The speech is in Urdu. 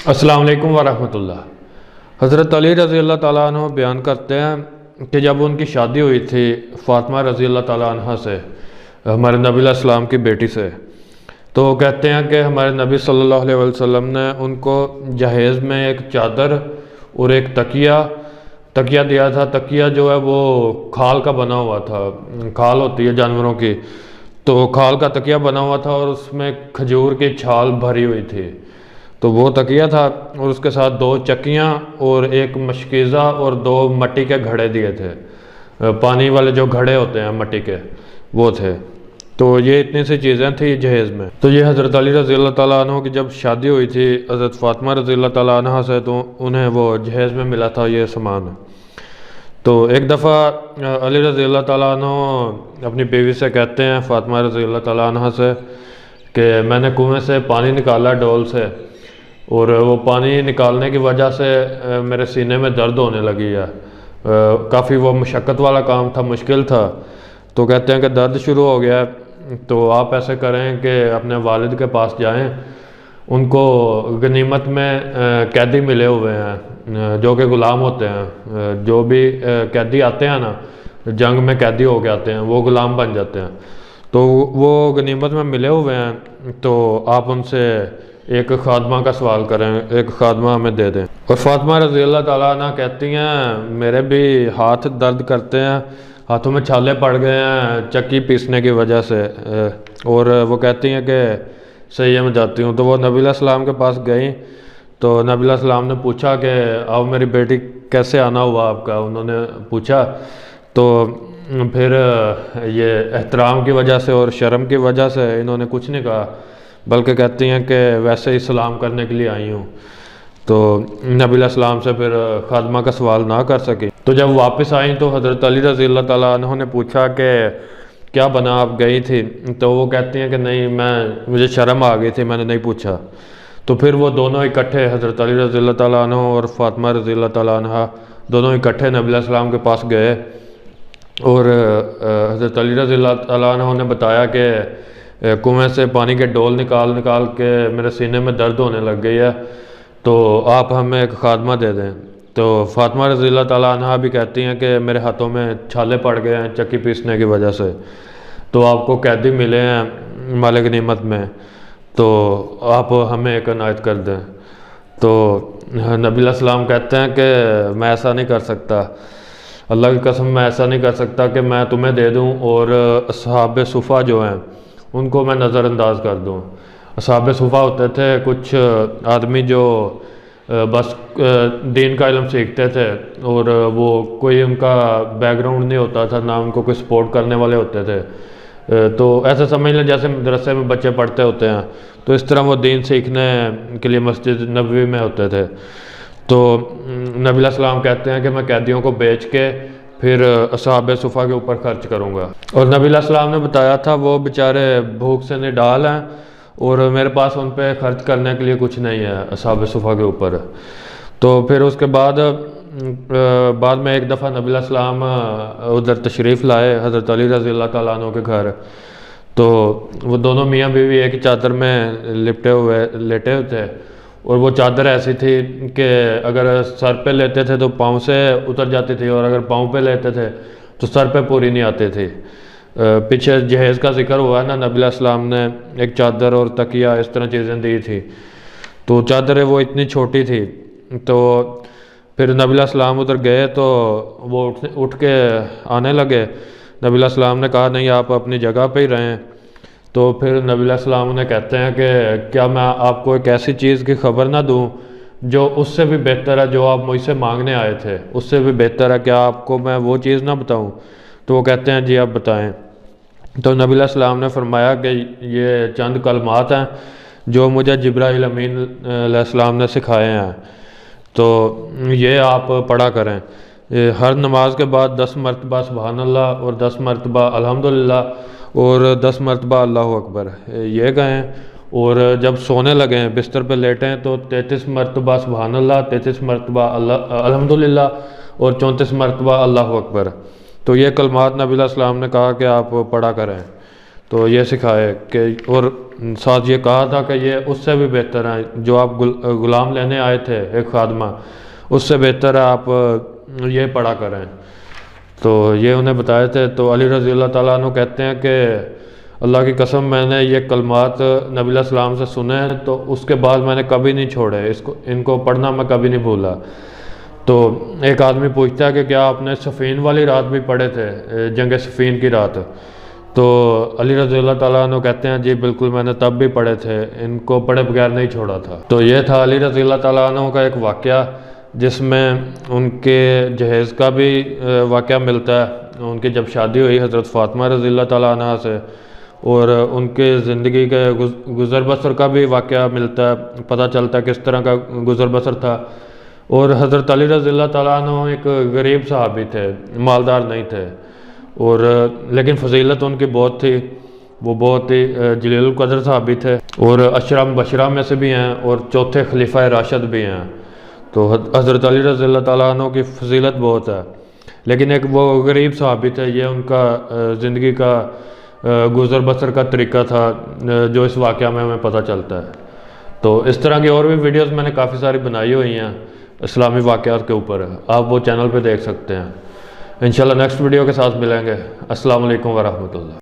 السلام علیکم ورحمۃ اللہ۔ حضرت علی رضی اللہ تعالیٰ عنہ بیان کرتے ہیں کہ جب ان کی شادی ہوئی تھی فاطمہ رضی اللہ تعالیٰ عنہ سے، ہمارے نبی علیہ السلام کی بیٹی سے، تو کہتے ہیں کہ ہمارے نبی صلی اللہ علیہ وسلم نے ان کو جہیز میں ایک چادر اور ایک تکیہ دیا تھا۔ تکیہ جو ہے وہ کھال کا بنا ہوا تھا، کھال ہوتی ہے جانوروں کی، تو کھال کا تکیہ بنا ہوا تھا اور اس میں کھجور کی چھال بھری ہوئی تھی، تو وہ تکیہ تھا، اور اس کے ساتھ 2 چکیاں اور ایک مشکیزہ اور 2 مٹی کے گھڑے دیے تھے، پانی والے جو گھڑے ہوتے ہیں مٹی کے وہ تھے۔ تو یہ اتنی سی چیزیں تھیں جہیز میں۔ تو یہ حضرت علی رضی اللہ تعالیٰ عنہ کی جب شادی ہوئی تھی حضرت فاطمہ رضی اللہ تعالیٰ عنہ سے، تو انہیں وہ جہیز میں ملا تھا یہ سامان۔ تو ایک دفعہ علی رضی اللہ تعالیٰ عنہ اپنی بیوی سے کہتے ہیں، فاطمہ رضی اللہ تعالیٰ عنہ سے، کہ میں نے کنویں سے پانی نکالا ڈول سے، اور وہ پانی نکالنے کی وجہ سے میرے سینے میں درد ہونے لگی ہے، کافی وہ مشقت والا کام تھا، مشکل تھا۔ تو کہتے ہیں کہ درد شروع ہو گیا ہے، تو آپ ایسے کریں کہ اپنے والد کے پاس جائیں، ان کو غنیمت میں قیدی ملے ہوئے ہیں جو کہ غلام ہوتے ہیں، جو بھی قیدی آتے ہیں نا جنگ میں قیدی ہو کے آتے ہیں وہ غلام بن جاتے ہیں، تو وہ غنیمت میں ملے ہوئے ہیں، تو آپ ان سے ایک خادمہ کا سوال کریں، ایک خادمہ ہمیں دے دیں۔ اور فاطمہ رضی اللہ تعالیٰ عنہ کہتی ہیں میرے بھی ہاتھ درد کرتے ہیں، ہاتھوں میں چھالے پڑ گئے ہیں چکی پیسنے کی وجہ سے، اور وہ کہتی ہیں کہ صحیح میں جاتی ہوں۔ تو وہ نبی علیہ السلام کے پاس گئیں، تو نبی علیہ السلام نے پوچھا کہ اب میری بیٹی کیسے آنا ہوا آپ کا، انہوں نے پوچھا، تو پھر یہ احترام کی وجہ سے اور شرم کی وجہ سے انہوں نے کچھ نہیں کہا، بلکہ کہتی ہیں کہ ویسے ہی سلام کرنے کے لیے آئی ہوں۔ تو نبی علیہ السلام سے پھر خادمہ کا سوال نہ کر سکی۔ تو جب واپس آئیں تو حضرت علی رضی اللہ تعالیٰ عنہ نے پوچھا کہ کیا بنا آپ گئی تھی، تو وہ کہتی ہیں کہ نہیں مجھے شرم آ گئی تھی، میں نے نہیں پوچھا۔ تو پھر وہ دونوں اکٹھے، حضرت علی رضی اللہ تعالیٰ عنہ اور فاطمہ رضی اللہ تعالیٰ عنہ دونوں اکٹھے نبی علیہ السلام کے پاس گئے، اور حضرت علی رضی اللہ تعالیٰ عنہ نے بتایا کہ کنویں سے پانی کے ڈول نکال کے میرے سینے میں درد ہونے لگ گئی ہے، تو آپ ہمیں ایک خادمہ دے دیں۔ تو فاطمہ رضی اللہ تعالیٰ عنہ بھی کہتی ہیں کہ میرے ہاتھوں میں چھالے پڑ گئے ہیں چکی پیسنے کی وجہ سے، تو آپ کو قیدی ملے ہیں مال غنیمت میں، تو آپ ہمیں ایک عنایت کر دیں۔ تو نبی علیہ السلام کہتے ہیں کہ میں ایسا نہیں کر سکتا، اللہ کی قسم میں ایسا نہیں کر سکتا کہ میں تمہیں دے دوں اور اصحاب صفہ جو ہیں ان کو میں نظر انداز کر دوں۔ اصحاب صفہ ہوتے تھے کچھ آدمی جو بس دین کا علم سیکھتے تھے، اور وہ کوئی ان کا بیک گراؤنڈ نہیں ہوتا تھا، نہ ان کو کوئی سپورٹ کرنے والے ہوتے تھے، تو ایسے سمجھ لیں جیسے مدرسے میں بچے پڑھتے ہوتے ہیں، تو اس طرح وہ دین سیکھنے کے لیے مسجد نبوی میں ہوتے تھے۔ تو نبی علیہ السلام کہتے ہیں کہ میں قیدیوں کو بیچ کے پھر اصحاب صفہ کے اوپر خرچ کروں گا، اور نبی علیہ السلام نے بتایا تھا وہ بیچارے بھوک سے نڈال ہیں اور میرے پاس ان پہ خرچ کرنے کے لیے کچھ نہیں ہے اصحاب صفہ کے اوپر۔ تو پھر اس کے بعد میں ایک دفعہ نبی علیہ السلام ادھر تشریف لائے حضرت علی رضی اللہ تعالیٰ عنہ کے گھر، تو وہ دونوں میاں بیوی ایک چادر میں لیٹے ہوئے تھے، اور وہ چادر ایسی تھی کہ اگر سر پہ لیتے تھے تو پاؤں سے اتر جاتی تھی، اور اگر پاؤں پہ لیتے تھے تو سر پہ پوری نہیں آتی تھی۔ پیچھے جہیز کا ذکر ہوا ہے نا، نبی علیہ السلام نے ایک چادر اور تکیہ اس طرح چیزیں دی تھی، تو چادریں وہ اتنی چھوٹی تھی۔ تو پھر نبی علیہ السلام ادھر گئے تو وہ اٹھ کے آنے لگے، نبی علیہ السلام نے کہا نہیں آپ اپنی جگہ پہ ہی رہیں۔ تو پھر نبی علیہ السلام نے کہتے ہیں کہ کیا میں آپ کو ایک ایسی چیز کی خبر نہ دوں جو اس سے بھی بہتر ہے، جو آپ مجھ سے مانگنے آئے تھے اس سے بھی بہتر ہے، کیا آپ کو میں وہ چیز نہ بتاؤں؟ تو وہ کہتے ہیں جی آپ بتائیں۔ تو نبی علیہ السلام نے فرمایا کہ یہ چند کلمات ہیں جو مجھے جبرائیل امین علیہ السلام نے سکھائے ہیں، تو یہ آپ پڑھا کریں ہر نماز کے بعد 10 مرتبہ سبحان اللہ، اور 10 مرتبہ الحمدللہ، اور 10 مرتبہ اللہ اکبر یہ کہیں، اور جب سونے لگیں بستر پہ لیٹیں تو 33 مرتبہ سبحان اللہ، 33 مرتبہ الحمدللہ، اور 34 مرتبہ اللہ اکبر۔ تو یہ کلمات نبی علیہ السلام نے کہا کہ آپ پڑھا کریں، تو یہ سکھائے کہ اور ساتھ یہ کہا تھا کہ یہ اس سے بھی بہتر ہیں، جو آپ غلام لینے آئے تھے ایک خادمہ، اس سے بہتر ہے آپ یہ پڑھا کریں۔ تو یہ انہیں بتائے تھے۔ تو علی رضی اللہ تعالیٰ عنہ کہتے ہیں کہ اللہ کی قسم میں نے یہ کلمات نبی علیہ السلام سے سنے ہیں، تو اس کے بعد میں نے کبھی نہیں چھوڑے، ان کو پڑھنا میں کبھی نہیں بھولا۔ تو ایک آدمی پوچھتا ہے کہ کیا آپ نے صفین والی رات بھی پڑھے تھے، جنگ صفین کی رات؟ تو علی رضی اللہ تعالیٰ عنہ کہتے ہیں جی بالکل میں نے تب بھی پڑھے تھے، ان کو پڑھے بغیر نہیں چھوڑا تھا۔ تو یہ تھا علی رضی اللہ تعالیٰ عنہ کا ایک واقعہ، جس میں ان کے جہیز کا بھی واقعہ ملتا ہے، ان کی جب شادی ہوئی حضرت فاطمہ رضی اللہ تعالیٰ عنہ سے، اور ان کے زندگی کے گزر بسر کا بھی واقعہ ملتا ہے، پتہ چلتا ہے کس طرح کا گزر بسر تھا۔ اور حضرت علی رضی اللہ تعالیٰ عنہ ایک غریب صحابی تھے، مالدار نہیں تھے، اور لیکن فضیلت ان کی بہت تھی، وہ بہت ہی جلیل القدر صحابی تھے، اور عشرہ مبشرہ میں سے بھی ہیں، اور چوتھے خلیفہ راشد بھی ہیں۔ تو حضرت علی رضی اللہ تعالیٰ عنہ کی فضیلت بہت ہے، لیکن ایک وہ غریب صحابی تھے، یہ ان کا زندگی کا گزر بسر کا طریقہ تھا، جو اس واقعہ میں ہمیں پتہ چلتا ہے۔ تو اس طرح کی اور بھی ویڈیوز میں نے کافی ساری بنائی ہوئی ہیں اسلامی واقعات کے اوپر، آپ وہ چینل پہ دیکھ سکتے ہیں۔ انشاءاللہ نیکسٹ ویڈیو کے ساتھ ملیں گے۔ السلام علیکم ورحمۃ اللہ۔